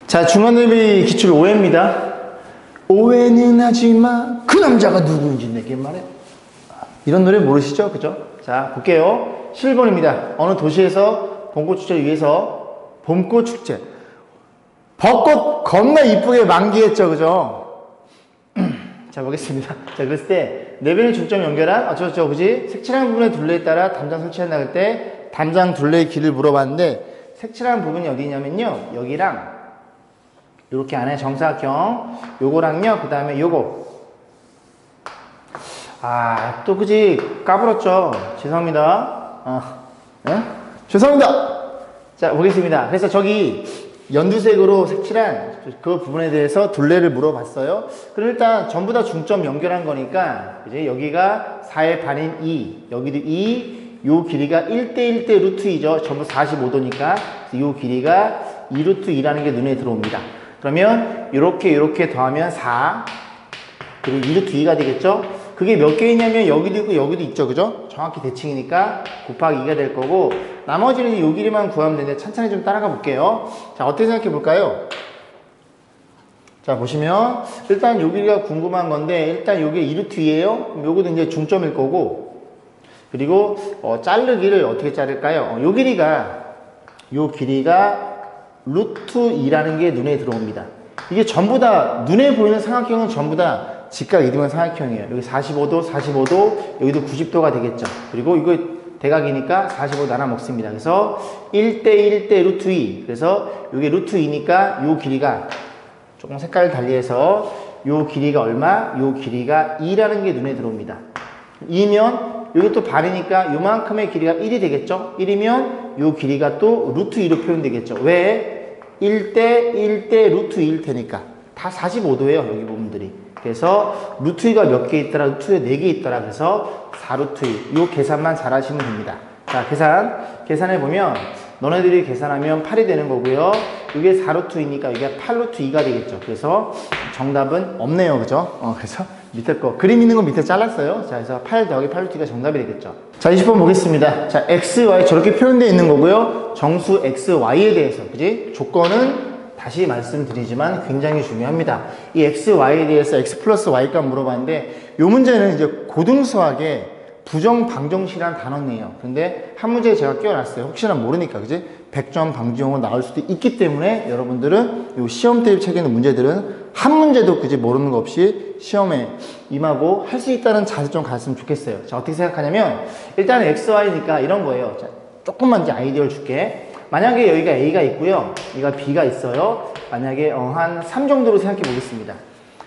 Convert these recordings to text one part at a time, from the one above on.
자, 중간대비 기출 5회입니다. 오해는 하지마 그 남자가 누구인지 내게 말해. 이런 노래 모르시죠? 그죠? 자, 볼게요. 11번입니다. 어느 도시에서 봄꽃 축제를 위해서 봄꽃 축제. 벚꽃 겁나 이쁘게 만기했죠, 그죠? 자, 보겠습니다. 자, 그랬을 때 내변의 중점 연결한 어쩌고저쩌고, 그지? 색칠한 부분의 둘레에 따라 담장 설치한다 그럴 때 담장 둘레의 길을 물어봤는데, 색칠한 부분이 어디냐면요, 여기랑 이렇게 안에 정사각형 요거랑요, 그 다음에 요거. 아, 또 그지 까불었죠. 죄송합니다. 네? 죄송합니다. 자, 보겠습니다. 그래서 저기 연두색으로 색칠한 그 부분에 대해서 둘레를 물어봤어요. 그럼 일단 전부 다 중점 연결한 거니까 이제 여기가 4의 반인 2, 여기도 2, 요 길이가 1대1대 루트 2죠. 전부 45도니까 요 길이가 2 루트 2라는 게 눈에 들어옵니다. 그러면 이렇게 더하면 4, 그리고 2 루트 2가 되겠죠. 그게 몇 개 있냐면 여기도 있고 여기도 있죠, 그죠? 정확히 대칭이니까 곱하기 2가 될 거고, 나머지는 요 길이만 구하면 되는데 천천히 좀 따라가 볼게요. 자, 어떻게 생각해 볼까요? 자, 보시면 일단 요 길이가 궁금한 건데, 일단 요게 2 루트 2예요. 그럼 요것도 이제 중점일 거고, 그리고 자르기를 어떻게 자를까요? 요 길이가 루트 2라는 게 눈에 들어옵니다. 이게 전부 다 눈에 보이는 삼각형은 전부 다 직각 이등변 삼각형이에요. 여기 45도, 45도, 여기도 90도가 되겠죠. 그리고 이거 대각이니까 45도 나눠 먹습니다. 그래서 1대1대 루트 2. 그래서 이게 루트 2니까 요 길이가 조금 색깔을 달리해서 요 길이가 얼마? 요 길이가 2라는 게 눈에 들어옵니다. 2면 여기 또 반이니까 요만큼의 길이가 1이 되겠죠. 1이면 요 길이가 또 루트 2로 표현되겠죠. 왜? 1대 루트 2일 테니까. 다 45도예요, 여기 부분들이. 그래서 루트 2가 몇 개 있더라? 루트 2가 4개 있더라. 그래서 4루트 2. 요 계산만 잘 하시면 됩니다. 자, 계산해보면 너네들이 계산하면 8이 되는 거고요. 이게 4루트 2니까 이게 8루트 2가 되겠죠. 그래서 정답은 없네요, 그죠? 그래서 밑에 거, 그림 있는 거 밑에 잘랐어요. 자, 그래서 8 더하기 8루트 2가 정답이 되겠죠. 자, 20번 보겠습니다. 자, x, y 저렇게 표현되어 있는 거고요. 정수 x, y에 대해서, 그지? 조건은 다시 말씀드리지만 굉장히 중요합니다. 이 x, y에 대해서 x 플러스 y 값 물어봤는데, 이 문제는 이제 고등수학에 부정방정식이라는 단어네요. 근데 한 문제에 제가 끼워놨어요. 혹시나 모르니까, 그지? 100점 방지용으로 나올 수도 있기 때문에 여러분들은 이 시험 대입 책에 있는 문제들은 한 문제도 그지 모르는 거 없이 시험에 임하고 할 수 있다는 자세 좀 가졌으면 좋겠어요. 자, 어떻게 생각하냐면 일단 x, y니까 이런 거예요. 자, 조금만 이제 아이디어를 줄게. 만약에 여기가 A가 있고요, 여기가 B가 있어요. 만약에 한 3 정도로 생각해 보겠습니다.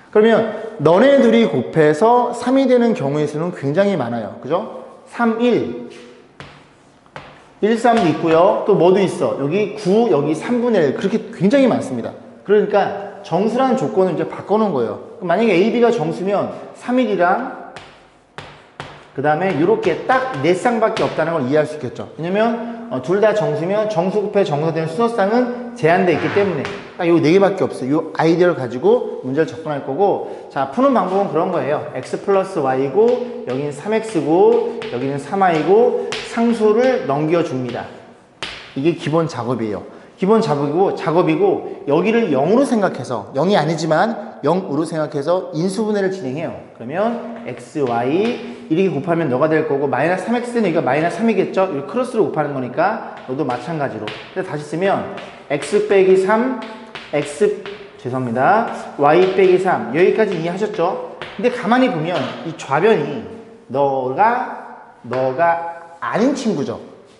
그러면 너네들이 곱해서 3이 되는 경우의 수는 굉장히 많아요. 그죠? 3, 1, 1, 3도 있고요. 또 뭐도 있어? 여기 9, 여기 3분의 1. 그렇게 굉장히 많습니다. 그러니까 정수라는 조건을 이제 바꿔놓은 거예요. 만약에 A, B가 정수면 3, 1이랑 그 다음에 이렇게 딱 4쌍밖에 없다는 걸 이해할 수 있겠죠. 왜냐면 둘 다 정수면 정수 곱해 정수되는 수소쌍은 제한되어 있기 때문에 딱 요 4개밖에 없어요. 요 아이디어를 가지고 문제를 접근할 거고, 자, 푸는 방법은 그런 거예요. x 플러스 y고 여기는 3x고 여기는 3y고 상수를 넘겨줍니다. 이게 기본 작업이에요. 기본 작업이고 여기를 0으로 생각해서, 0이 아니지만 0으로 생각해서 인수분해를 진행해요. 그러면 x, y 이렇게 곱하면 너가 될 거고, 마이너스 3x는 여기가 마이너스 3이겠죠? 이렇게 크로스로 곱하는 거니까 너도 마찬가지로. 그래서 다시 쓰면 x 빼기 3, y 빼기 3. 여기까지 이해하셨죠? 근데 가만히 보면 이 좌변이 너가 아닌 친구죠.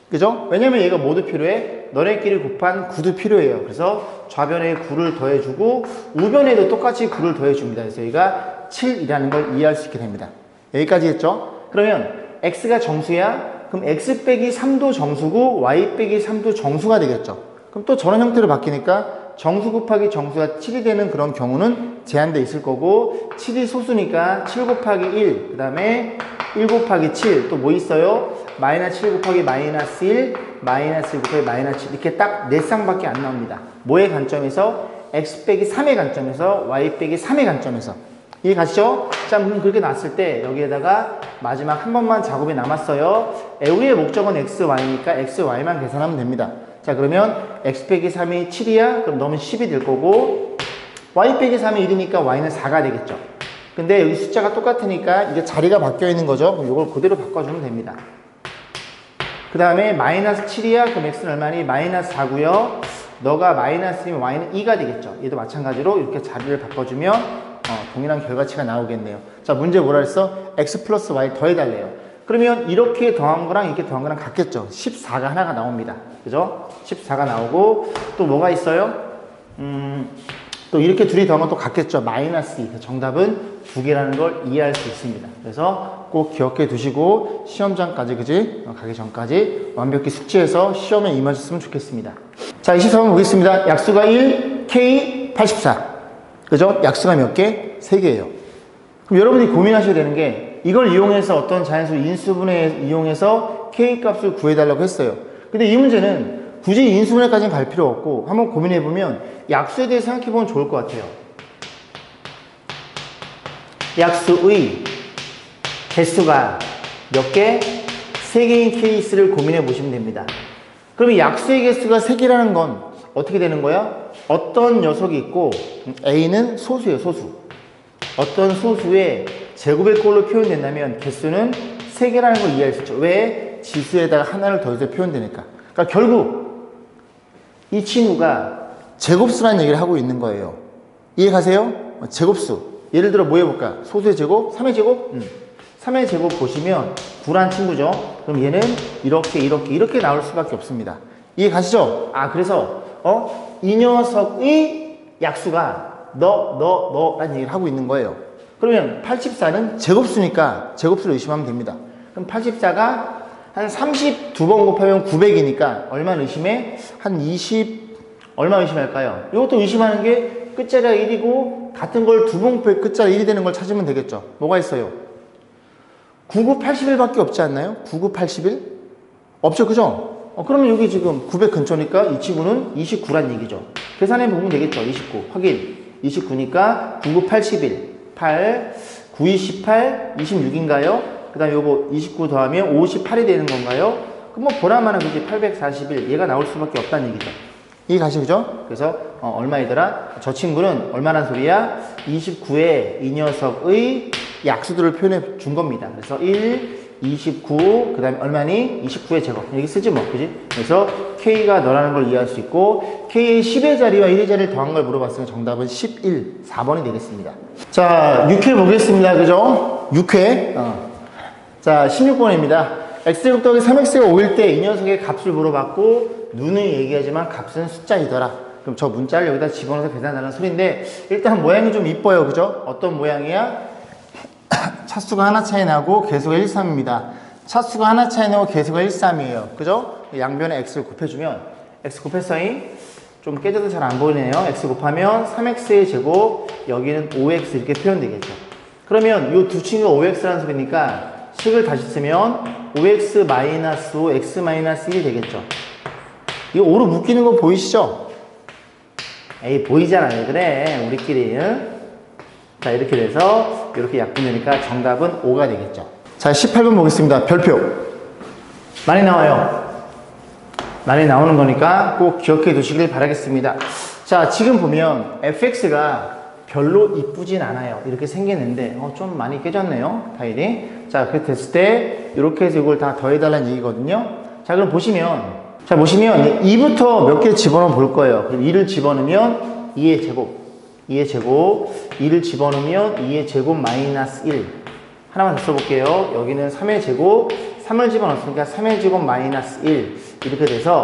그죠? 왜냐면 얘가 뭐도 필요해? 너네끼리 곱한 9도 필요해요. 그래서 좌변에 9를 더해주고 우변에도 똑같이 9를 더해줍니다. 그래서 여기가 7이라는 걸 이해할 수 있게 됩니다. 여기까지 했죠? 그러면 x가 정수야? 그럼 x 빼기 3도 정수고 y 빼기 3도 정수가 되겠죠? 그럼 또 저런 형태로 바뀌니까 정수 곱하기 정수가 7이 되는 그런 경우는 제한되어 있을 거고, 7이 소수니까 7 곱하기 1, 그 다음에 1 곱하기 7, 또 뭐 있어요? 마이너스 7 곱하기 마이너스 1, 마이너스 1 곱하기 마이너스 7, 이렇게 딱 4쌍밖에 안 나옵니다. 뭐의 관점에서? x 빼기 3의 관점에서, y 빼기 3의 관점에서. 이해 가시죠? 자, 그럼 그렇게 놨을 때 여기에다가 마지막 한 번만 작업이 남았어요. 우리의 목적은 x, y니까 x, y만 계산하면 됩니다. 자, 그러면 x 빼기 3이 7이야? 그럼 너는 10이 될 거고, y 빼기 3이 1이니까 y는 4가 되겠죠. 근데 여기 숫자가 똑같으니까 이게 자리가 바뀌어 있는 거죠. 그럼 이걸 그대로 바꿔주면 됩니다. 그 다음에 마이너스 7이야? 그럼 x는 얼마니? 마이너스 4고요. 너가 마이너스 1이면 y는 2가 되겠죠. 얘도 마찬가지로 이렇게 자리를 바꿔주면 동일한 결과치가 나오겠네요. 자, 문제 뭐라 했어? x 플러스 y 더해달래요. 그러면 이렇게 더한 거랑 이렇게 더한 거랑 같겠죠. 14가 하나가 나옵니다. 그죠? 14가 나오고 또 뭐가 있어요? 또 이렇게 둘이 더하면 또 같겠죠. 마이너스 2. 정답은 2개라는 걸 이해할 수 있습니다. 그래서 꼭 기억해 두시고 시험장까지, 그지? 가기 전까지 완벽히 숙지해서 시험에 임하셨으면 좋겠습니다. 자, 23번 보겠습니다. 약수가 1, K 84. 그죠? 약수가 몇 개? 3개예요. 그럼 여러분이 고민하셔야 되는 게 이걸 이용해서 어떤 자연수 인수분해 이용해서 K 값을 구해달라고 했어요. 근데 이 문제는 굳이 인수분해까지는 갈 필요 없고 한번 고민해보면 약수에 대해 생각해보면 좋을 것 같아요. 약수의 개수가 몇 개? 3개인 케이스를 고민해 보시면 됩니다. 그러면 약수의 개수가 3개라는 건 어떻게 되는 거야? 어떤 녀석이 있고 A는 소수예요, 소수. 어떤 소수의 제곱의 꼴로 표현된다면 개수는 3개라는 걸 이해할 수 있죠. 왜? 지수에다가 하나를 더해서 표현되니까. 그러니까 결국 이 친구가 제곱수라는 얘기를 하고 있는 거예요. 이해 가세요? 제곱수. 예를 들어 뭐 해볼까? 소수의 제곱? 3의 제곱? 3의 제곱 보시면 9란 친구죠. 그럼 얘는 이렇게 나올 수밖에 없습니다. 이해 가시죠? 아, 그래서 이 녀석의 약수가 너라는 얘기를 하고 있는 거예요. 그러면 84는 제곱수니까 제곱수를 의심하면 됩니다. 그럼 84가 한 32번 곱하면 900이니까 얼마 의심해? 한 20, 얼마 의심할까요? 이것도 의심하는 게 끝자리가 1이고 같은 걸 2번 곱해 끝자리 1이 되는 걸 찾으면 되겠죠. 뭐가 있어요? 99, 81밖에 없지 않나요? 99, 81? 없죠, 그죠? 그러면 여기 지금 900 근처니까 이 친구는 29란 얘기죠. 계산해 보면 되겠죠. 29 확인. 29니까 99, 81 8, 9, 28 26인가요? 그 다음에 요거 29 더하면 58이 되는 건가요? 그럼 뭐 보라마나 그지 841 얘가 나올 수밖에 없다는 얘기죠. 이해 가시죠? 그래서 얼마이더라? 저 친구는 얼마란 소리야? 29에 이 녀석의 약수들을 표현해 준 겁니다. 그래서 1, 29, 그 다음에 얼마니? 29의 제곱. 여기 쓰지 뭐, 그지? 그래서 K가 너라는 걸 이해할 수 있고, K의 10의 자리와 1의 자리를 더한 걸 물어봤으면 정답은 11, 4번이 되겠습니다. 자, 6회 보겠습니다. 그죠? 6회. 자, 16번입니다. x제곱 더하기 3x가 5일 때 이 녀석의 값을 물어봤고, 눈은 얘기하지만 값은 숫자이더라. 그럼 저 문자를 여기다 집어넣어서 계산하는 소리인데, 일단 모양이 좀 이뻐요. 그죠? 어떤 모양이야? 차수가 하나 차이 나고 개수가 1, 3입니다. 차수가 하나 차이 나고 개수가 1, 3이에요. 그죠? 양변에 x를 곱해주면 x 곱했어잉? 좀 깨져도 잘 안 보이네요. x 곱하면 3x의 제곱, 여기는 5x 이렇게 표현되겠죠. 그러면 이 두 친구가 5x라는 소리니까 식을 다시 쓰면 5x 마이너스 5, x 마이너스 1이 되겠죠. 이거 5로 묶이는 거 보이시죠? 에이, 보이잖아요. 그래, 우리끼리. 응? 자, 이렇게 돼서 이렇게 약분되니까 정답은 5가 되겠죠. 자, 18번 보겠습니다. 별표. 많이 나와요. 많이 나오는 거니까 꼭 기억해 두시길 바라겠습니다. 자, 지금 보면 fx가 별로 이쁘진 않아요. 이렇게 생겼는데 좀 많이 깨졌네요. 타일이. 자, 그렇게 됐을 때 이렇게 해서 이걸 다 더해달라는 얘기거든요. 자, 그럼 보시면 2부터 몇 개 집어넣어 볼 거예요. 그럼 2를 집어넣으면 2의 제곱, 2의 제곱, 2를 집어넣으면 2의 제곱 마이너스 1. 하나만 더 써볼게요. 여기는 3의 제곱, 3을 집어넣었으니까 3의 제곱 마이너스 1. 이렇게 돼서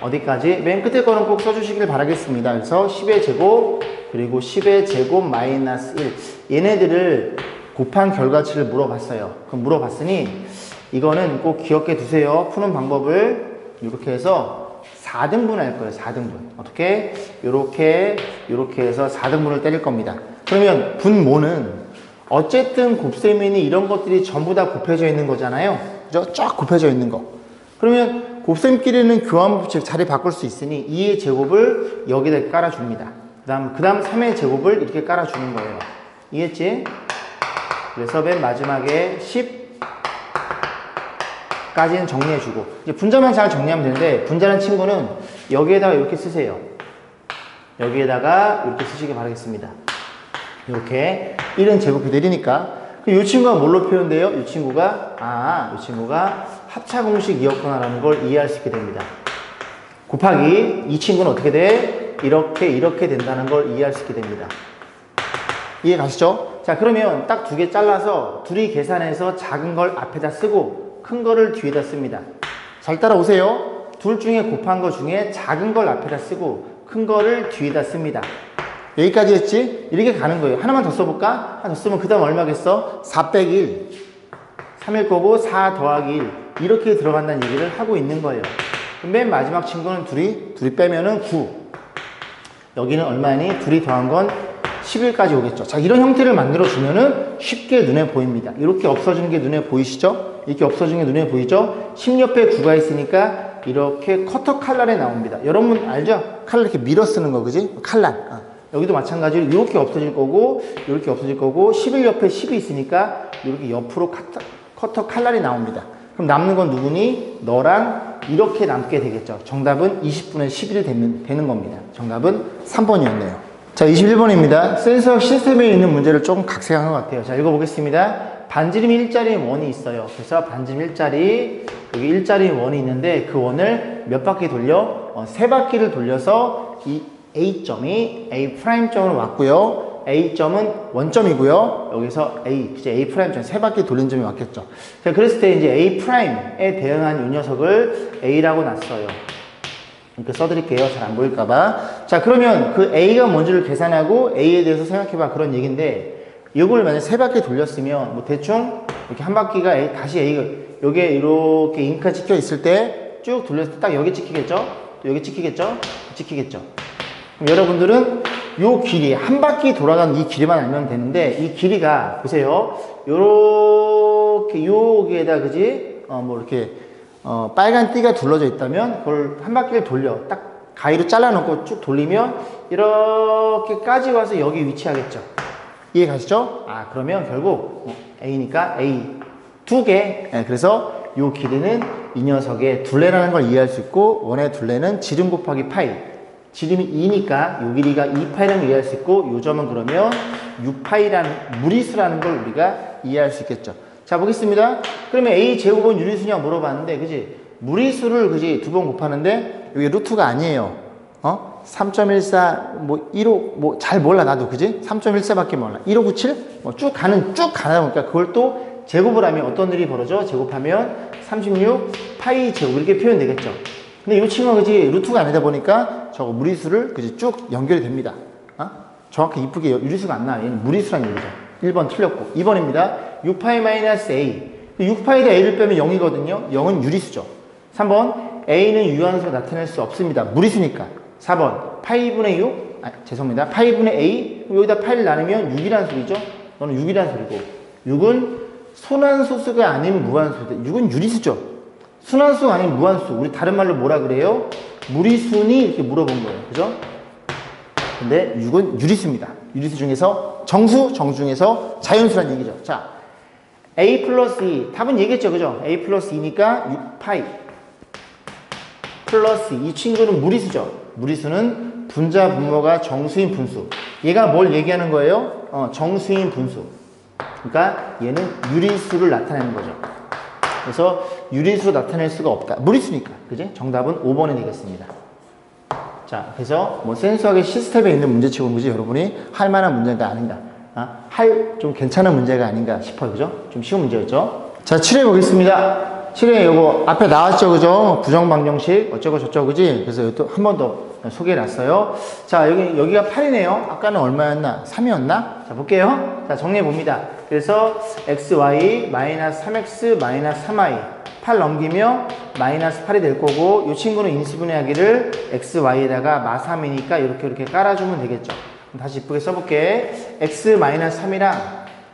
어디까지? 맨 끝에 거는 꼭 써주시길 바라겠습니다. 그래서 10의 제곱, 그리고 10의 제곱 마이너스 1. 얘네들을 곱한 결과치를 물어봤어요. 그럼 물어봤으니 이거는 꼭 기억해 두세요. 푸는 방법을 이렇게 해서 4등분 할 거예요. 4등분. 어떻게? 요렇게 해서 4등분을 때릴 겁니다. 그러면 분모는 어쨌든 곱셈이니 이런 것들이 전부 다 곱해져 있는 거잖아요. 그죠? 쫙 곱해져 있는 거. 그러면 곱셈끼리는 교환법칙 자리 바꿀 수 있으니 2의 제곱을 여기다 깔아줍니다. 그 다음 3의 제곱을 이렇게 깔아주는 거예요. 이해했지? 그래서 맨 마지막에 10까지는 정리해주고 이제 분자만 잘 정리하면 되는데 분자라는 친구는 여기에다가 이렇게 쓰세요. 여기에다가 이렇게 쓰시기 바라겠습니다. 이렇게 1은 제곱이 내리니까 이 친구가 뭘로 표현돼요? 이 친구가 합차공식이었구나라는 걸 이해할 수 있게 됩니다. 곱하기 이 친구는 어떻게 돼? 이렇게 된다는 걸 이해할 수 있게 됩니다. 이해 가시죠? 자, 그러면 딱 두 개 잘라서 둘이 계산해서 작은 걸 앞에다 쓰고 큰 거를 뒤에다 씁니다. 잘 따라오세요. 둘 중에 곱한 거 중에 작은 걸 앞에다 쓰고 큰 거를 뒤에다 씁니다. 여기까지 했지? 이렇게 가는 거예요. 하나만 더 써볼까? 하나 더 쓰면 그 다음 얼마겠어? 4 빼기 1. 3일 거고 4 더하기 1. 이렇게 들어간다는 얘기를 하고 있는 거예요. 맨 마지막 친구는 둘이 빼면은 9. 여기는 얼마니? 둘이 더한 건 11까지 오겠죠. 자, 이런 형태를 만들어주면은 쉽게 눈에 보입니다. 이렇게 없어지는 게 눈에 보이시죠? 이렇게 없어지는 게 눈에 보이죠? 10 옆에 9가 있으니까 이렇게 커터 칼날에 나옵니다. 여러분 알죠? 칼날 이렇게 밀어 쓰는 거, 그지? 칼날. 여기도 마찬가지로 이렇게 없어질 거고, 이렇게 없어질 거고, 11 옆에 10이 있으니까 이렇게 옆으로 커터 칼날이 나옵니다. 그럼 남는 건 누구니? 너랑 이렇게 남게 되겠죠. 정답은 20분의 11이 되는 겁니다. 정답은 3번이었네요. 자, 21번입니다. 센서학 시스템에 있는 문제를 조금 각색한 것 같아요. 자, 읽어보겠습니다. 반지름 일자리 원이 있어요. 그래서 반지름 일자리, 여기 일자리 원이 있는데 그 원을 몇 바퀴 돌려? 3바퀴를 돌려서 이 A점이 A'점으로 왔고요. A점은 원점이고요. 여기서 A'점 3바퀴 돌린 점이 왔겠죠. 자, 그랬을 때 이제 A'에 대응한 이 녀석을 A라고 놨어요. 이렇게 써드릴게요. 잘 안 보일까봐. 자, 그러면 그 A가 뭔지를 계산하고 A에 대해서 생각해봐. 그런 얘기인데, 이걸 만약에 3바퀴 돌렸으면, 뭐 대충, 이렇게 한 바퀴가 다시 A가, 여기에 이렇게 잉크가 찍혀 있을 때, 쭉 돌렸을 때 딱 여기 찍히겠죠? 또 여기 찍히겠죠? 찍히겠죠? 그럼 여러분들은 요 길이, 한 바퀴 돌아간 이 길이만 알면 되는데, 이 길이가, 보세요. 요렇게, 여기에다, 그지? 뭐 이렇게, 빨간 띠가 둘러져 있다면 그걸 한 바퀴를 돌려 딱 가위로 잘라놓고 쭉 돌리면 이렇게까지 와서 여기 위치하겠죠. 이해 가시죠? 그러면 결국 A니까 A 2개. 그래서 이 길이는 이 녀석의 둘레라는 걸 이해할 수 있고, 원의 둘레는 지름 곱하기 파이, 지름이 2니까 이 길이가 2파이라는 걸 이해할 수 있고, 요 점은 그러면 6파이라는 무리수라는 걸 우리가 이해할 수 있겠죠. 자, 보겠습니다. 그러면 A 제곱은 유리수냐 물어봤는데, 그지? 무리수를, 그지? 2번 곱하는데, 여기 루트가 아니에요. 3.14, 뭐, 1호, 뭐, 잘 몰라, 나도, 그지? 3.14밖에 몰라. 1597? 뭐, 쭉 가다 보니까 그걸 또 제곱을 하면 어떤 일이 벌어져? 제곱하면 36 파이 제곱, 이렇게 표현되겠죠. 근데 이 친구가, 그지? 루트가 아니다 보니까 저거 무리수를, 그지? 쭉 연결이 됩니다. 정확히 이쁘게 유리수가 안 나와요. 얘는 무리수라는 얘기죠. 1번 틀렸고. 2번입니다. 6파이 마이너스 A. 6파이에다 A를 빼면 0이거든요. 0은 유리수죠. 3번, A는 유한수로 나타낼 수 없습니다. 무리수니까. 4번, 파이분의 6? 죄송합니다. 파이분의 A? 여기다 파이를 나누면 6이라는 소리죠. 너는 6이라는 소리고. 6은 순환소수가 아닌 무한수. 6은 유리수죠. 순환수가 아닌 무한수. 우리 다른 말로 뭐라 그래요? 무리수니? 이렇게 물어본 거예요. 그죠? 근데 6은 유리수입니다. 유리수 중에서 정수 중에서 자연수란 얘기죠. 자, A 플러스 2. 답은 얘기했죠. 그죠? A 플러스 2니까 6파이 플러스 이 친구는 무리수죠. 무리수는 분자 분모가 정수인 분수. 얘가 뭘 얘기하는 거예요? 정수인 분수. 그러니까 얘는 유리수를 나타내는 거죠. 그래서 유리수로 나타낼 수가 없다. 무리수니까. 그지? 정답은 5번이 되겠습니다. 자, 그래서 뭐 센서학의 시스템에 있는 문제치고는, 그지? 여러분이 할 만한 문제가 아닌가. 좀 괜찮은 문제가 아닌가 싶어요. 그죠? 좀 쉬운 문제였죠? 자, 7회 보겠습니다. 7회 요거 앞에 나왔죠. 그죠? 부정방정식 어쩌고 저쩌고, 그지? 그래서 또 한 번 더 소개해 놨어요. 자, 여기가 8이네요. 아까는 얼마였나? 3이었나? 자, 볼게요. 자, 정리해 봅니다. 그래서 xy 마이너스 3x 마이너스 3y 8 넘기며 마이너스 8이 될 거고, 이 친구는 인수분해하기를 xy에다가 마3이니까 이렇게 깔아주면 되겠죠. 다시 이쁘게 써볼게. x 마이너스 3이랑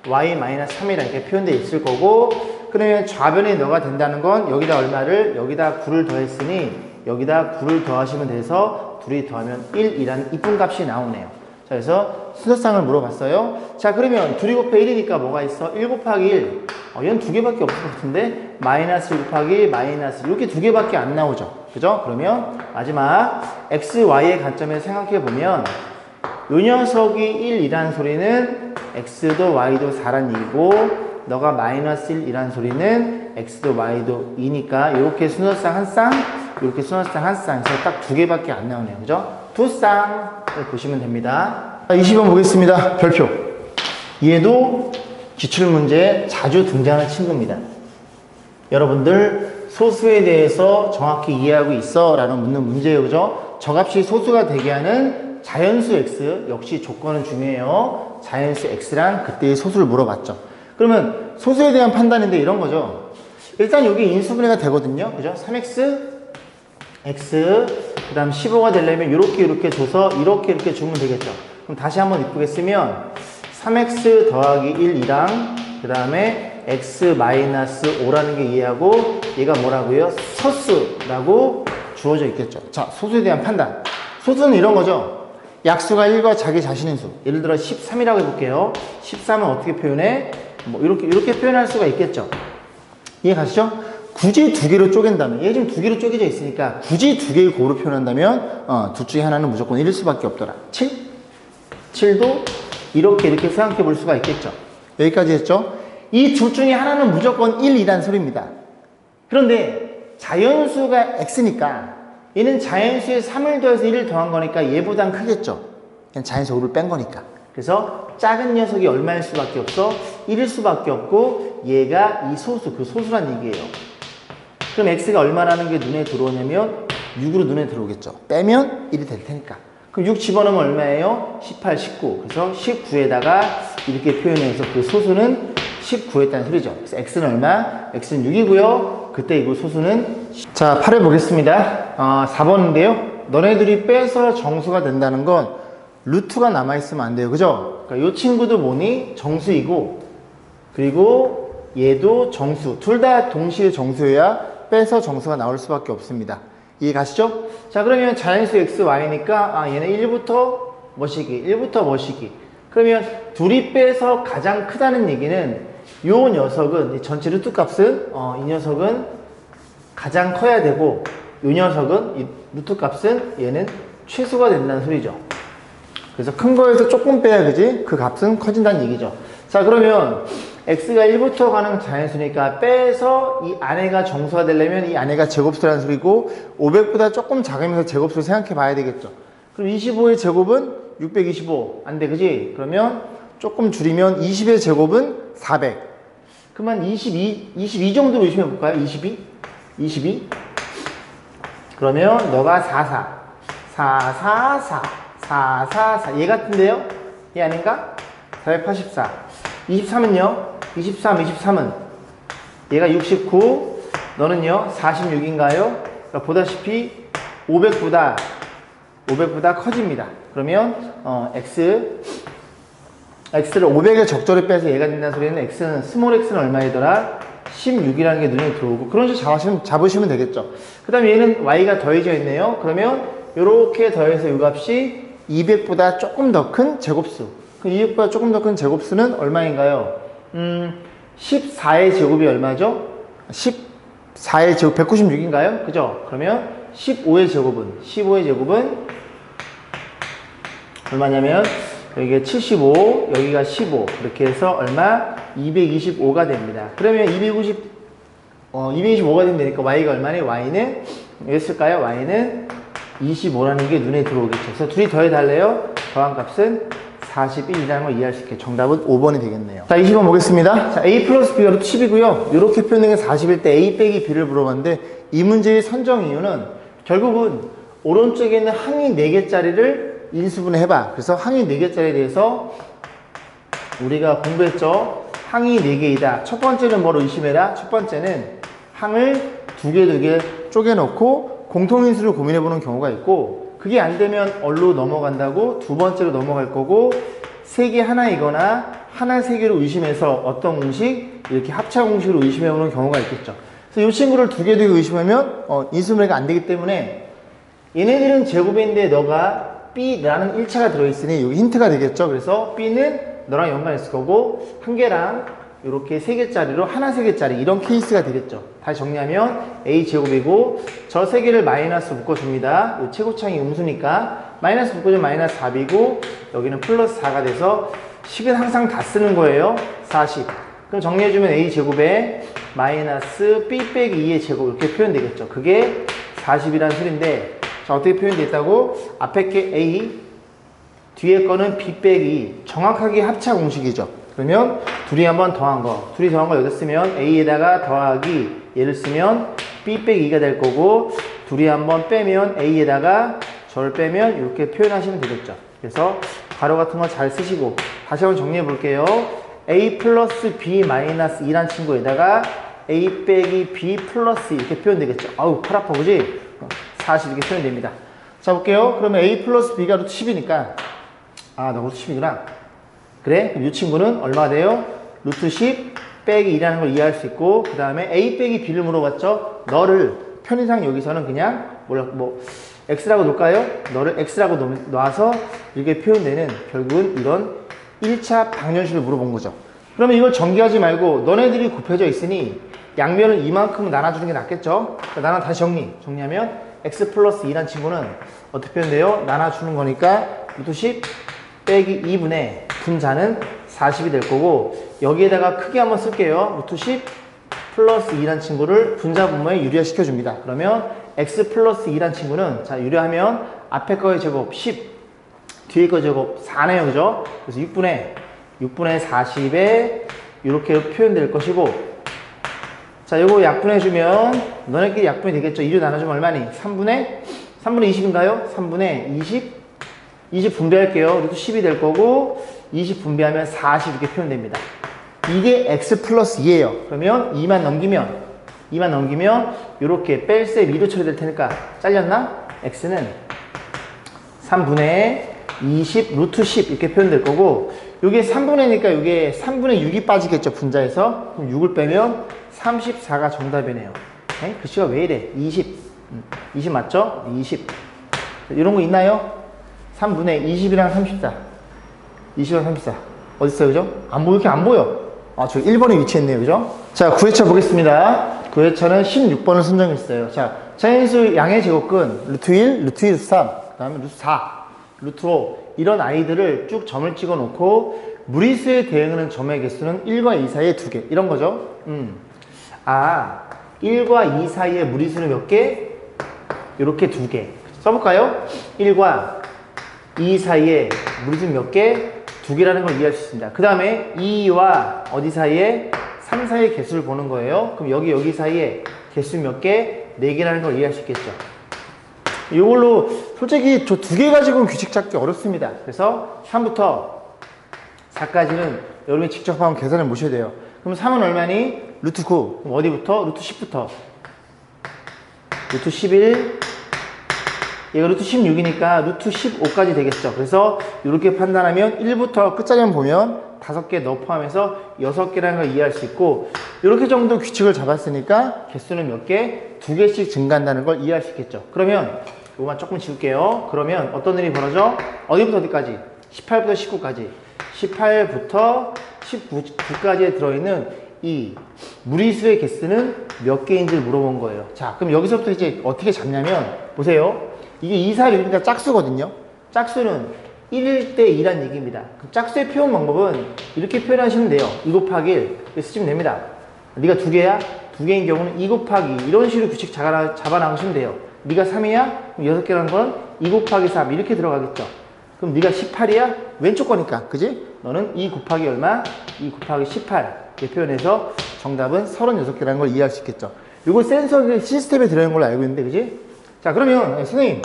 y 마이너스 3이랑 이렇게 표현되어 있을 거고, 그러면 좌변에 너가 된다는 건 여기다 얼마를, 여기다 9를 더했으니 여기다 9를 더하시면 돼서 둘이 더하면 1이라는 이쁜 값이 나오네요. 자, 그래서 순서쌍을 물어봤어요. 자, 그러면 2 곱해 1이니까 뭐가 있어? 1 곱하기 1. 얘는 2개밖에 없을 것 같은데 마이너스 1 곱하기 마이너스 이렇게 2개밖에 안 나오죠. 그죠? 그러면 마지막 x, y의 관점에서 생각해보면 요 녀석이 1이란 소리는 x도 y도 4란 얘기고 너가 마이너스 1이란 소리는 x도 y도 2니까 이렇게 순서쌍 한 쌍, 이렇게 순서쌍 한 쌍. 그래서 딱 2개밖에 안 나오네요. 그죠? 두 쌍을 보시면 됩니다. 20번 보겠습니다. 별표. 얘도 기출문제에 자주 등장하는 친구입니다. 여러분들 소수에 대해서 정확히 이해하고 있어? 라는 묻는 문제예요. 그죠? 저값이 소수가 되게 하는 자연수 x 역시 조건은 중요해요. 자연수 x랑 그때의 소수를 물어봤죠. 그러면 소수에 대한 판단인데 이런 거죠. 일단 여기 인수분해가 되거든요. 그죠? 3x x 그 다음 15가 되려면 이렇게 줘서 이렇게 주면 되겠죠. 그럼 다시 한번 이쁘게 쓰면 3x 더하기 1이랑 그 다음에 x 마이너스 5라는 게 이해하고 얘가 뭐라고요? 서수라고 주어져 있겠죠. 자, 소수에 대한 판단. 소수는 이런 거죠. 약수가 1과 자기 자신의 수. 예를 들어 13이라고 해볼게요. 13은 어떻게 표현해? 뭐 이렇게 표현할 수가 있겠죠. 이해 가시죠? 굳이 2개로 쪼갠다면, 얘 지금 2개로 쪼개져 있으니까 굳이 2개의 곱으로 표현한다면 둘 중에 하나는 무조건 1일 수밖에 없더라. 7도 이렇게 생각해 볼 수가 있겠죠. 여기까지 했죠. 이 둘 중에 하나는 무조건 1이란 소리입니다. 그런데 자연수가 x니까 얘는 자연수에 3을 더해서 1을 더한 거니까 얘보단 크겠죠. 그냥 자연수 5를 뺀 거니까. 그래서 작은 녀석이 얼마일 수밖에 없어? 1일 수밖에 없고 얘가 이 소수, 그 소수란 얘기예요. 그럼 x가 얼마라는 게 눈에 들어오냐면 6으로 눈에 들어오겠죠. 빼면 1이 될 테니까. 그럼 6 집어넣으면 얼마예요? 18, 19. 그래서 19에다가 이렇게 표현해서 그 소수는 19였다는 소리죠. 그래서 x는 얼마? x는 6이고요. 그때 이거 소수는 자, 8을 보겠습니다. 4번인데요. 너네들이 빼서 정수가 된다는 건 루트가 남아있으면 안 돼요. 그죠? 그러니까 이 친구도 뭐니? 정수이고 그리고 얘도 정수. 둘 다 동시에 정수여야 빼서 정수가 나올 수밖에 없습니다. 이해 가시죠? 자, 그러면 자연수 x, y니까 얘는 1부터 뭐시기? 1부터 뭐시기? 그러면 둘이 빼서 가장 크다는 얘기는 요 녀석은 전체 루트 값은 이 녀석은 가장 커야 되고 요 녀석은 이 루트 값은 얘는 최소가 된다는 소리죠. 그래서 큰 거에서 조금 빼야 그지? 그 값은 커진다는 얘기죠. 자, 그러면 x가 1부터 가는 자연수니까 빼서 이 안에가 정수가 되려면 이 안에가 제곱수라는 소리고 500보다 조금 작으면서 제곱수를 생각해 봐야 되겠죠. 그럼 25의 제곱은 625 안 돼 그지? 그러면 조금 줄이면 20의 제곱은 400. 그러면 22 정도로 의심해 볼까요? 22 그러면 너가 444 얘 같은데요? 얘 아닌가? 484 23은요? 23은 얘가 69 너는요? 46인가요? 그러니까 보다시피 500보다 커집니다. 그러면 x를 500의 적절히 빼서 얘가 된다는 소리는 스몰 x는 얼마이더라? 16이라는 게 눈에 들어오고 그런 식으로 잡으시면 되겠죠. 그 다음에 얘는 y가 더해져 있네요. 그러면 이렇게 더해서 이 값이 200보다 조금 더 큰 제곱수. 그 200보다 조금 더 큰 제곱수는 얼마인가요? 14의 제곱이 얼마죠? 14의 제곱 196인가요? 그죠? 그러면 15의 제곱은 얼마냐면 여기가 75, 여기가 15 그렇게 해서 얼마? 225가 됩니다. 그러면 225가 되면 되니까 y가 얼마네? y는 몇일까요? y는 25라는 게 눈에 들어오겠죠. 그래서 둘이 더해달래요. 더한 값은 41이라는 걸 이해할 수 있게 정답은 5번이 되겠네요. 자, 20번 보겠습니다. 자, a 플러스 b가 루트 10이고요. 이렇게 표현된 게 40일 때 a 빼기 b를 물어봤는데 이 문제의 선정 이유는 결국은 오른쪽에 있는 항이 4개짜리를 인수분해 해봐. 그래서 항이 4개짜리에 대해서 우리가 공부했죠. 항이 4개이다. 첫 번째는 뭐로 의심해라? 첫 번째는 항을 2개 쪼개놓고 공통인수를 고민해보는 경우가 있고 그게 안 되면 얼로 넘어간다고 두 번째로 넘어갈 거고 3개 하나이거나 하나 3개로 의심해서 어떤 공식? 이렇게 합차 공식으로 의심해보는 경우가 있겠죠. 그래서 이 친구를 2개 의심하면 인수분해가 안 되기 때문에 얘네들은 제곱인데 너가 B라는 1차가 들어있으니 여기 힌트가 되겠죠. 그래서 B는 너랑 연관했을 거고, 한 개랑 이렇게 3개짜리로 하나 3개짜리 이런 케이스가 되겠죠. 다시 정리하면 A제곱이고, 저 3개를 마이너스 묶어줍니다. 이 최고창이 음수니까 마이너스 묶어주면 마이너스 4B고, 여기는 플러스 4가 돼서 식은 항상 다 쓰는 거예요. 40. 그럼 정리해주면 A제곱에 마이너스 B 빼기 2의 제곱 이렇게 표현되겠죠. 그게 40이라는 소리인데, 자, 어떻게 표현됐다고? 앞에 게 A, 뒤에 거는 B 빼기 2. 정확하게 합차 공식이죠. 그러면 둘이 한번 더한 거. 둘이 더한 거 여기다 쓰면 A에다가 더하기 얘를 쓰면 B 빼기 2가 될 거고, 둘이 한번 빼면 A에다가 저를 빼면 이렇게 표현하시면 되겠죠. 그래서 가로 같은 거 잘 쓰시고, 다시 한번 정리해 볼게요. A 플러스 B 마이너스 2란 친구에다가 A 빼기 B 플러스 이렇게 표현되겠죠. 아우, 팔 아파, 그지? 40 이렇게 표현됩니다. 자, 볼게요. 그러면 A 플러스 B가 루트 10이니까, 아, 너 루트 10이구나. 그래? 그럼 이 친구는 얼마 돼요? 루트 10 빼기 2라는 걸 이해할 수 있고, 그 다음에 A 빼기 B를 물어봤죠? 너를 편의상 여기서는 그냥 X라고 놓을까요? 너를 X라고 놔서 이렇게 표현되는, 결국은 이런 1차 방정식을 물어본 거죠. 그러면 이걸 전개하지 말고 너네들이 곱해져 있으니 양면을 이만큼 나눠주는 게 낫겠죠? 나는 다시 정리하면 X 플러스 2란 친구는 어떻게 표현돼요? 나눠주는 거니까 루트 10 빼기 2분의 분자는 40이 될 거고, 여기에다가 크게 한번 쓸게요. 루트 10 플러스 2란 친구를 분자 분모에 유리화시켜 줍니다. 그러면 X 플러스 2란 친구는, 자, 유리하면 앞에 거의 제곱 10, 뒤에 거 제곱 4네요. 그죠? 그래서 6분의 40에 이렇게 표현될 것이고, 자, 요거 약분해주면 너네끼리 약분이 되겠죠. 2로 나눠주면 얼마니? 3분의 20인가요? 3분의 20 분배할게요. 루트 10이 될 거고, 20 분배하면 40 이렇게 표현됩니다. 이게 X 플러스 2예요. 그러면 2만 넘기면 이렇게 뺄셈 2로 처리될 테니까 잘렸나? X는 3분의 20 루트 10 이렇게 표현될 거고, 요게 3분의니까 요게 3분의 6이 빠지겠죠. 분자에서. 그럼 6을 빼면 34가 정답이네요. 에? 글씨가 왜 이래? 20 맞죠? 20 이런 거 있나요? 3분의 20이랑 34 20이랑 34 어딨어요? 그죠? 이렇게 안 보여. 아, 저 1번에 위치했네요. 그죠? 자, 9회차 보겠습니다. 9회차는 16번을 선정했어요. 자, 자연수 양의 제곱근 루트 1, 루트 2, 루트 3, 그 다음에 루트 4, 루트 5 이런 아이들을 쭉 점을 찍어 놓고 무리수에 대응하는 점의 개수는 1과 2 사이에 2개 이런 거죠. 1과 2 사이에 무리수는 몇 개? 이렇게 2개 써볼까요? 1과 2 사이에 무리수는 몇 개? 2개라는 걸 이해할 수 있습니다. 그 다음에 2와 어디 사이에? 3 사이의 개수를 보는 거예요. 그럼 여기 사이에 개수 몇 개? 4개라는 걸 이해할 수 있겠죠. 이걸로 솔직히 저 2개 가지고는 규칙 찾기 어렵습니다. 그래서 3부터 4까지는 여러분이 직접 한번 계산을 보셔야 돼요. 그럼 3은 얼마니? 루트 9. 그럼 어디부터? 루트 10부터. 루트 11. 얘가 루트 16이니까 루트 15까지 되겠죠. 그래서 이렇게 판단하면 1부터 끝자리만 보면 5개 너 포함해서 6개라는 걸 이해할 수 있고, 이렇게 정도 규칙을 잡았으니까 개수는 몇 개? 2개씩 증가한다는 걸 이해할 수 있겠죠. 그러면 이거만 조금 지울게요. 그러면 어떤 일이 벌어져? 어디부터 어디까지? 18부터 19까지. 18부터 19까지에 들어있는 이 무리수의 개수는 몇 개인지를 물어본 거예요. 자, 그럼 여기서부터 이제 어떻게 잡냐면, 보세요. 이게 2, 4, 6이니까 짝수거든요. 짝수는 1일 때 2란 얘기입니다. 그럼 짝수의 표현 방법은 이렇게 표현하시면 돼요. 2 곱하기 1 이렇게 쓰시면 됩니다. 네가 2개야? 2개인 경우는 2 곱하기 2 이런 식으로 규칙 잡아나가시면 돼요. 네가 3이야? 그럼 6개라는 건 2 곱하기 3 이렇게 들어가겠죠. 그럼 네가 18이야? 왼쪽 거니까, 그지? 너는 2 곱하기 얼마? 2 곱하기 18 이렇게 표현해서 정답은 36개라는 걸 이해할 수 있겠죠. 이거 센서 시스템에 들어있는 걸로 알고 있는데, 그지? 자, 그러면 선생님,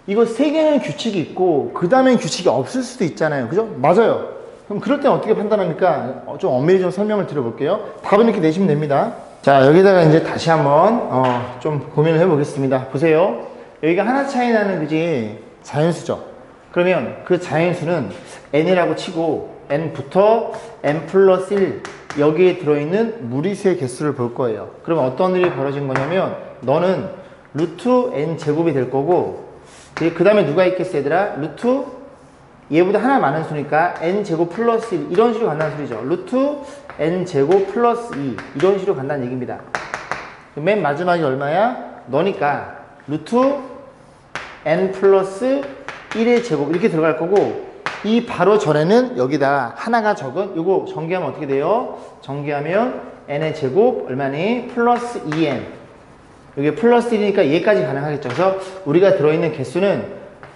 이거 3개는 규칙이 있고 그 다음엔 규칙이 없을 수도 있잖아요. 그죠? 맞아요. 그럼 그럴 땐 어떻게 판단합니까? 좀 엄밀히 좀 설명을 드려볼게요. 답은 이렇게 내시면 됩니다. 자, 여기다가 이제 다시 한번 좀 고민을 해보겠습니다. 보세요. 여기가 하나 차이 나는, 그지? 자연수죠. 그러면 그 자연수는 n이라고 치고 n부터 n 플러스 1 여기에 들어있는 무리수의 개수를 볼 거예요. 그러면 어떤 일이 벌어진 거냐면, 너는 루트 n 제곱이 될 거고, 그 다음에 누가 있겠어 얘들아? 루트 얘보다 하나 많은 수니까 n제곱 플러스 1 이런 식으로 간다는 소리죠. 루트 n제곱 플러스 2 이런 식으로 간다는 얘기입니다. 맨 마지막이 얼마야? 너니까 루트 n 플러스 1의 제곱 이렇게 들어갈 거고 이 바로 전에는 여기다 하나가 적은 요거 전개하면 어떻게 돼요? 전개하면 n의 제곱 얼마니? 플러스 2n 이게 플러스 1이니까 얘까지 가능하겠죠. 그래서 우리가 들어있는 개수는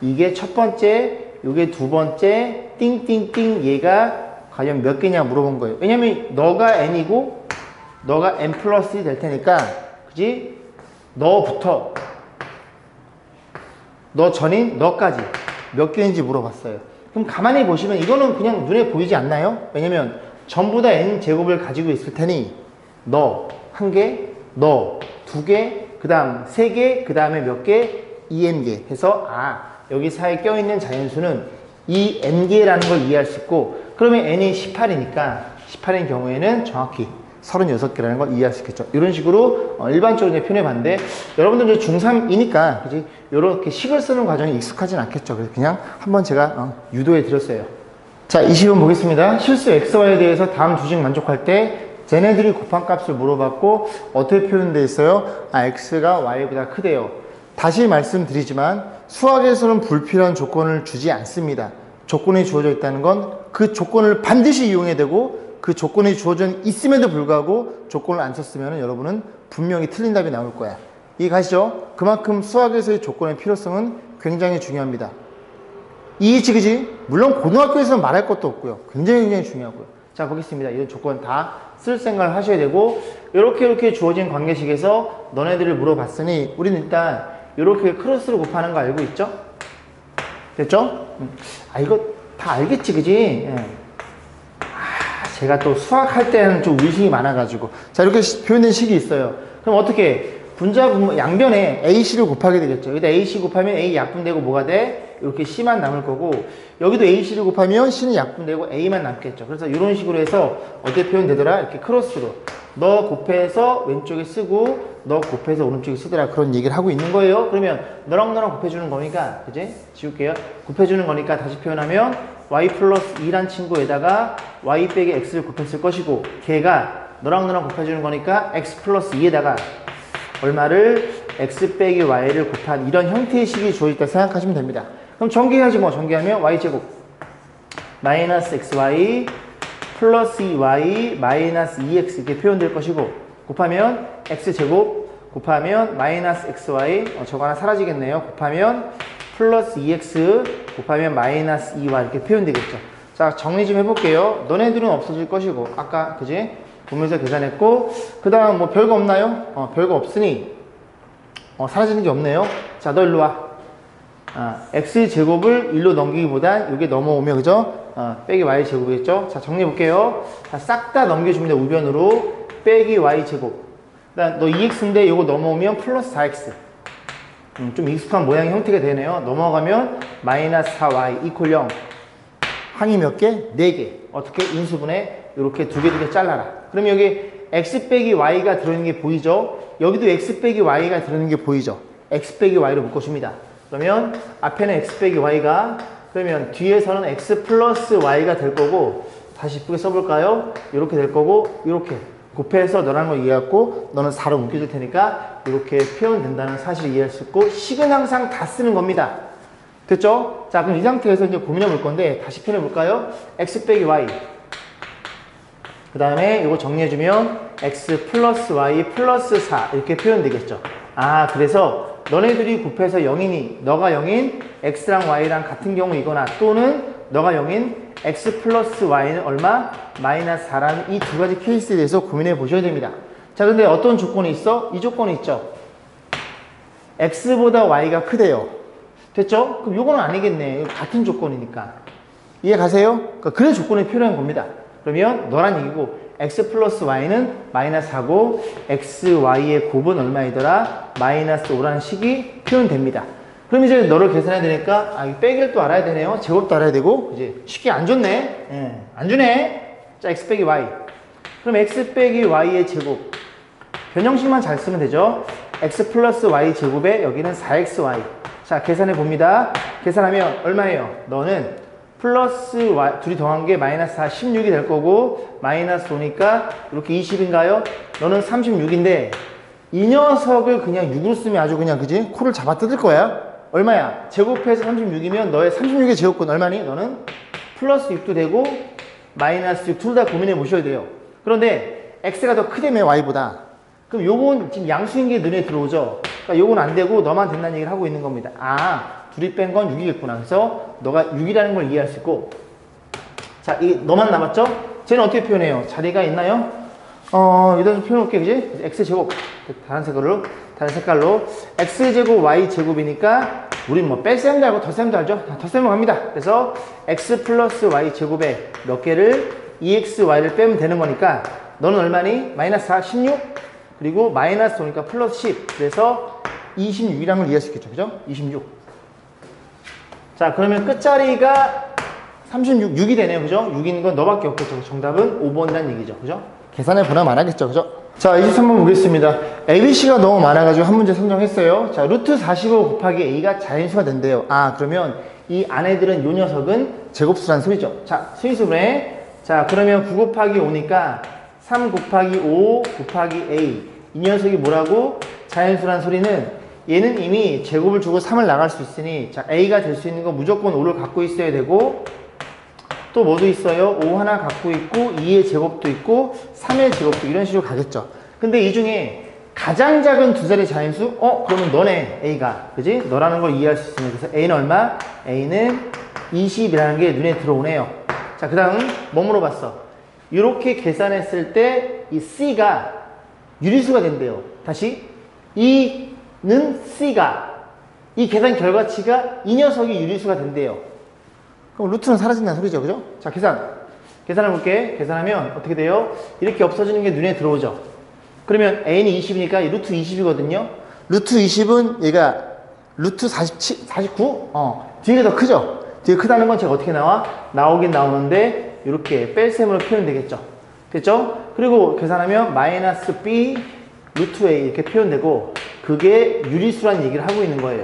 이게 첫 번째 요게 두 번째 띵띵띵 얘가 과연 몇 개냐 물어본 거예요. 왜냐면 너가 n이고 너가 n 플러스 1이 될 테니까 그지? 너부터 너 전인 너까지 몇 개인지 물어봤어요. 그럼 가만히 보시면 이거는 그냥 눈에 보이지 않나요? 왜냐면 전부 다 n 제곱을 가지고 있을 테니 너 한 개, 너 두 개, 그 다음 세 개, 그 다음에 몇 개? 2n개 해서 여기 사이에 껴있는 자연수는 이 n개라는 걸 이해할 수 있고 그러면 n이 18이니까 18인 경우에는 정확히 36개라는 걸 이해할 수 있겠죠. 이런 식으로 일반적으로 이제 표현해봤는데 여러분들 이제 중3이니까 그지? 이렇게 식을 쓰는 과정이 익숙하진 않겠죠. 그래서 그냥 한번 제가 유도해드렸어요. 자, 20번 보겠습니다. 실수 xy에 대해서 다음 두 식 만족할 때 쟤네들이 곱한 값을 물어봤고 어떻게 표현되어 있어요? x가 y보다 크대요. 다시 말씀드리지만 수학에서는 불필요한 조건을 주지 않습니다. 조건이 주어져 있다는 건 그 조건을 반드시 이용해야 되고 그 조건이 주어져 있음에도 불구하고 조건을 안 썼으면 여러분은 분명히 틀린 답이 나올 거야. 이해가시죠? 그만큼 수학에서의 조건의 필요성은 굉장히 중요합니다. 이해지 그지? 물론 고등학교에서는 말할 것도 없고요. 굉장히 중요하고요. 자, 보겠습니다. 이런 조건 다 쓸 생각을 하셔야 되고 이렇게 주어진 관계식에서 너네들을 물어봤으니 우리는 일단 이렇게 크로스를 곱하는 거 알고 있죠? 됐죠? 이거 다 알겠지 그지? 예. 제가 또 수학할 때는 좀 의식이 많아가지고 자 이렇게 표현된 식이 있어요. 그럼 어떻게 분자 양변에 AC를 곱하게 되겠죠. 여기다 AC 곱하면 A 약분되고 뭐가 돼? 이렇게 C만 남을 거고 여기도 AC를 곱하면 C는 약분되고 A만 남겠죠. 그래서 이런 식으로 해서 어떻게 표현되더라? 이렇게 크로스로 너 곱해서 왼쪽에 쓰고 너 곱해서 오른쪽에 쓰더라 그런 얘기를 하고 있는 거예요. 그러면 너랑 곱해주는 거니까 그지? 지울게요. 곱해주는 거니까 다시 표현하면 y 플러스 2란 친구에다가 y 빼기 x를 곱했을 것이고 걔가 너랑 곱해주는 거니까 x 플러스 2에다가 얼마를 x 빼기 y를 곱한 이런 형태의 식이 주어있다 생각하시면 됩니다. 그럼 전개해야지 뭐. 전개하면 y제곱 마이너스 xy 플러스 2y 마이너스 2x 이렇게 표현될 것이고 곱하면 x제곱 곱하면 마이너스 xy 저거 하나 사라지겠네요. 곱하면 플러스 2x 곱하면 마이너스 2y 이렇게 표현되겠죠. 자, 정리 좀 해볼게요. 너네들은 없어질 것이고 아까 그지? 보면서 계산했고 그 다음 뭐 별거 없나요? 별거 없으니 사라지는 게 없네요. 자, 너 일로 와. x제곱을 1로 넘기기보단 이게 넘어오면 그죠? 빼기 y제곱이겠죠? 자, 정리해 볼게요. 자, 싹 다 넘겨줍니다. 우변으로 빼기 y제곱. 그다음 너 2x인데 이거 넘어오면 플러스 4x. 좀 익숙한 모양의 형태가 되네요. 넘어가면 마이너스 4y 이퀄 0. 항이 몇 개? 4개. 어떻게? 인수분해 이렇게 두 개 잘라라. 그럼 여기 x 빼기 y가 들어있는 게 보이죠? 여기도 x 빼기 y가 들어있는 게 보이죠? x 빼기 y로 묶어줍니다. 그러면 앞에는 x 빼기 y가 그러면 뒤에서는 x 플러스 y가 될 거고 다시 이쁘게 써볼까요? 이렇게 될 거고 이렇게 곱해서 너라는 걸 이해하고 너는 4로 묶여줄 테니까 이렇게 표현된다는 사실을 이해할 수 있고 식은 항상 다 쓰는 겁니다. 됐죠? 자, 그럼 이 상태에서 이제 고민해 볼 건데 다시 표현해 볼까요? x 빼기 y 그 다음에 이거 정리해주면 x 플러스 y 플러스 4 이렇게 표현되겠죠. 그래서 너네들이 곱해서 0이니 너가 0인 x랑 y랑 같은 경우이거나 또는 너가 0인 x 플러스 y는 얼마? 마이너스 4라는 이 두 가지 케이스에 대해서 고민해 보셔야 됩니다. 자, 근데 어떤 조건이 있어? 이 조건이 있죠. x보다 y가 크대요. 됐죠? 그럼 이거는 아니겠네. 같은 조건이니까. 이해 가세요? 그러니까 그런 조건이 필요한 겁니다. 그러면 너란 얘기고 x 플러스 y는 마이너스 4고 xy의 곱은 얼마이더라? 마이너스 5라는 식이 표현됩니다. 그럼 이제 너를 계산해야 되니까 빼기를 또 알아야 되네요. 제곱도 알아야 되고 이제 식이 안 좋네. 안 주네. 자, x 빼기 y. 그럼 x 빼기 y의 제곱. 변형식만 잘 쓰면 되죠. x 플러스 y 제곱에 여기는 4xy. 자, 계산해 봅니다. 계산하면 얼마예요? 너는 플러스 y, 둘이 더한 게 마이너스 4, 16이 될 거고, 마이너스 5니까 이렇게 20인가요? 너는 36인데, 이 녀석을 그냥 6으로 쓰면 아주 그냥, 그지? 코를 잡아 뜯을 거야. 얼마야? 제곱해서 36이면 너의 36의 제곱근 얼마니? 너는 플러스 6도 되고, 마이너스 6 둘 다 고민해 보셔야 돼요. 그런데, x가 더 크다며, y보다. 그럼 요건 지금 양수인 게 눈에 들어오죠? 그러니까 요건 안 되고 너만 된다는 얘기를 하고 있는 겁니다. 아, 둘이 뺀 건 6이겠구나. 그래서 너가 6이라는 걸 이해할 수 있고. 자, 이 너만 남았죠? 쟤는 어떻게 표현해요? 자리가 있나요? 여기다 좀 표현해볼게, 그지? x제곱. 다른 색깔로. x제곱, y제곱이니까, 우린 뭐 뺄셈도 알고 덧셈도 알죠? 덧셈으로 갑니다. 그래서 x 플러스 y제곱에 몇 개를 2xy를 빼면 되는 거니까, 너는 얼마니? 마이너스 4, 16? 그리고 마이너스 5니까 플러스 10. 그래서 26이라는 걸 이해할 수 있겠죠. 그죠? 26. 자, 그러면 끝자리가 36, 6이 되네요. 그죠? 6인 건 너밖에 없겠죠. 정답은 5번이라는 얘기죠. 그죠? 계산해 보면 안 하겠죠. 그죠? 자, 23번 보겠습니다. ABC가 너무 많아가지고 한 문제 선정했어요. 자, 루트 45 곱하기 A가 자연수가 된대요. 아, 그러면 이 안에들은 요 녀석은 제곱수란 소리죠. 자, 수인수분해. 자, 그러면 9 곱하기 5니까 3 곱하기 5 곱하기 A. 이 녀석이 뭐라고? 자연수란 소리는 얘는 이미 제곱을 주고 3을 나갈 수 있으니, 자, A가 될 수 있는 건 무조건 5를 갖고 있어야 되고, 또 뭐도 있어요? 5 하나 갖고 있고, 2의 제곱도 있고, 3의 제곱도 이런 식으로 가겠죠. 근데 이 중에 가장 작은 두 자리 자연수? 그러면 너네, A가. 그지? 너라는 걸 이해할 수 있으면. 그래서 A는 얼마? A는 20이라는 게 눈에 들어오네요. 자, 그 다음 뭐 물어봤어? 이렇게 계산했을 때 이 C가 유리수가 된대요. 다시 이는 C가 이 계산 결과치가 이 녀석이 유리수가 된대요. 그럼 루트는 사라진다는 소리죠. 그죠? 자, 계산해 볼게. 계산하면 어떻게 돼요? 이렇게 없어지는 게 눈에 들어오죠. 그러면 A는 20이니까 루트 20이거든요. 루트 20은 얘가 루트 47, 49? 뒤가 더 크죠? 뒤가 크다는 건 제가 어떻게 나오긴 나오는데 이렇게 뺄셈으로 표현되겠죠. 됐죠? 그리고 계산하면 마이너스 B 루트 A 이렇게 표현되고, 그게 유리수란 얘기를 하고 있는 거예요.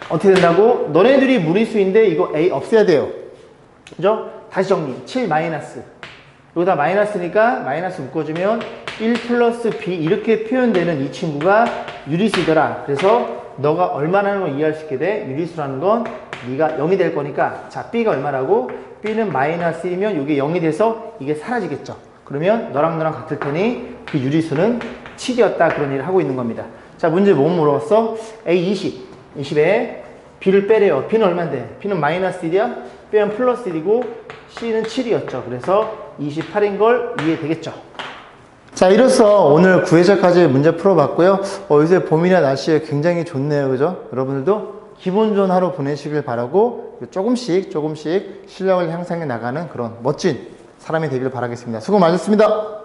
어떻게 된다고? 너네들이 무리수인데 이거 A 없애야 돼요. 그죠? 다시 정리. 7 마이너스. 여기다 마이너스니까 마이너스 묶어주면 1 플러스 B 이렇게 표현되는 이 친구가 유리수더라. 그래서 너가 얼마라는 걸 이해할 수 있게 돼. 유리수라는 건 네가 0이 될 거니까, 자, B가 얼마라고? B는 마이너스 1이면 이게 0이 돼서 이게 사라지겠죠. 그러면 너랑 같을 테니 그 유리수는 7이었다. 그런 일을 하고 있는 겁니다. 자, 문제 뭐 물어봤어? A 20에 B를 빼래요. B는 얼마인데? B는 마이너스 1이야? 빼면 플러스 1이고 C는 7이었죠. 그래서 28인 걸 이해되겠죠. 자, 이로써 오늘 9회차까지 문제 풀어봤고요. 요새 봄이나 날씨에 굉장히 좋네요. 그죠? 여러분들도 기분 좋은 하루 보내시길 바라고, 조금씩 실력을 향상해 나가는 그런 멋진 사람이 되길 바라겠습니다. 수고 많으셨습니다.